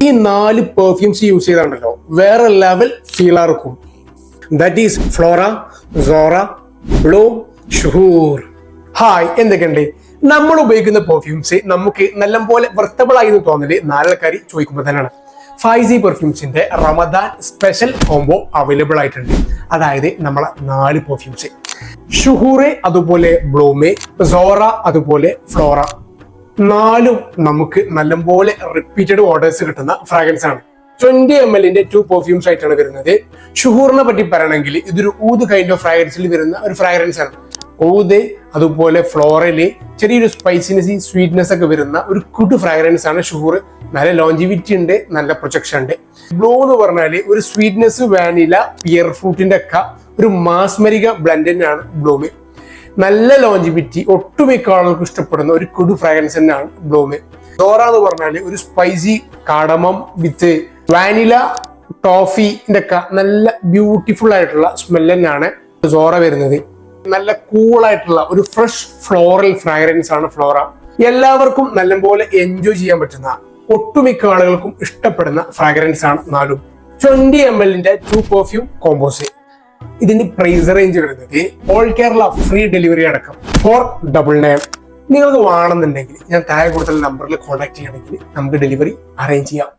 ഈ 4 perfumes use ചെയ്താണല്ലോ വേറെ ലെവൽ ഫീൽ ആർക്കും. That is Flora, Sora, Blue, Shuhoor. Hi, എന്തൊക്കെയുണ്ട്? നമ്മൾ ഉപയോഗിക്കുന്ന പെർഫ്യൂംസ് നമുക്ക് നല്ലപോലെ വർത്തബിൾ ആയി എന്ന് തോന്നല് നാലാൾക്കാർ ചോദിക്കുമ്പോൾ തന്നെയാണ്. ഫൈസി പെർഫ്യൂംസിന്റെ റമദാൻ സ്പെഷ്യൽ കോംബോ അവൈലബിൾ ആയിട്ടുണ്ട്. അതായത് നമ്മളെ 4 പെർഫ്യൂംസ്, ഷുഹൂറെ, അതുപോലെ ബ്ലൂമെ, സോറ, അതുപോലെ ഫ്ലോറ. 4ഉം നമുക്ക് നല്ലപോലെ റിപ്പീറ്റഡ് ഓർഡേഴ്സ് കിട്ടുന്ന ഫ്രാഗ്രൻസ് ആണ്. 20 ml 2 പെർഫ്യൂംസ് ആയിട്ടാണ് വരുന്നത്. ഷുഹൂറിനെ പറ്റി പറയണമെങ്കിൽ ഇതൊരു ഊത് കൈൻഡ് ഓഫ് ഫ്രാഗ്രൻസിൽ വരുന്ന ഒരു ഫ്രാഗ്രൻസ് ആണ്. ഊത്, അതുപോലെ ഫ്ലോറയില് ചെറിയൊരു സ്പൈസിനെസ്, സ്വീറ്റ്നെസ് ഒക്കെ വരുന്ന ഒരു കുഡ് ഫ്രാഗ്രൻസ് ആണ് ഷുഹൂർ. നല്ല ലോഞ്ചിവിറ്റി ഉണ്ട്, നല്ല പ്രൊജക്ഷൻ ഉണ്ട്. ബ്ലൂ എന്ന് പറഞ്ഞാല് ഒരു സ്വീറ്റ്നെസ്, വാനില, പിയർ ഫ്രൂട്ടിന്റെ ഒക്കെ ഒരു മാസ്മരിക ബ്ലെൻഡ് തന്നെയാണ് ബ്ലൂമ്. നല്ല ലോഞ്ചിവിറ്റി, ഒട്ടുമിക്ക ആളുകൾക്ക് ഇഷ്ടപ്പെടുന്ന ഒരു കുഡ് ഫ്രാഗ്രൻസ് തന്നെയാണ് ബ്ലൂമ്. സോറ എന്ന് പറഞ്ഞാല് ഒരു സ്പൈസി കാഡമം വിത്ത് വാനില, ടോഫിന്റെ ഒക്കെ നല്ല ബ്യൂട്ടിഫുൾ ആയിട്ടുള്ള സ്മെൽ തന്നെയാണ് സോറ വരുന്നത്. നല്ല കൂളായിട്ടുള്ള ഒരു ഫ്രഷ് ഫ്ലോറൽ ഫ്രാഗ്രൻസ് ആണ് ഫ്ലോറ. എല്ലാവർക്കും നല്ലപോലെ എൻജോയ് ചെയ്യാൻ പറ്റുന്ന, ഒട്ടുമിക്ക ആളുകൾക്കും ഇഷ്ടപ്പെടുന്ന ഫ്രാഗ്രൻസ് ആണ് 4ഉം. 20 ml 2 പെർഫ്യൂം കോമ്പോസ്. ഇതിന്റെ പ്രൈസ് റേഞ്ച് വരുന്നത് ഓൾ കേരള ഫ്രീ ഡെലിവറി അടക്കം 499. നിങ്ങൾക്ക് വേണമെന്നുണ്ടെങ്കിൽ ഞാൻ താഴെ കൊടുത്തുള്ള നമ്പറിൽ കോൺടാക്ട് ചെയ്യുകയാണെങ്കിൽ നമുക്ക് ഡെലിവറി അറേഞ്ച് ചെയ്യാം.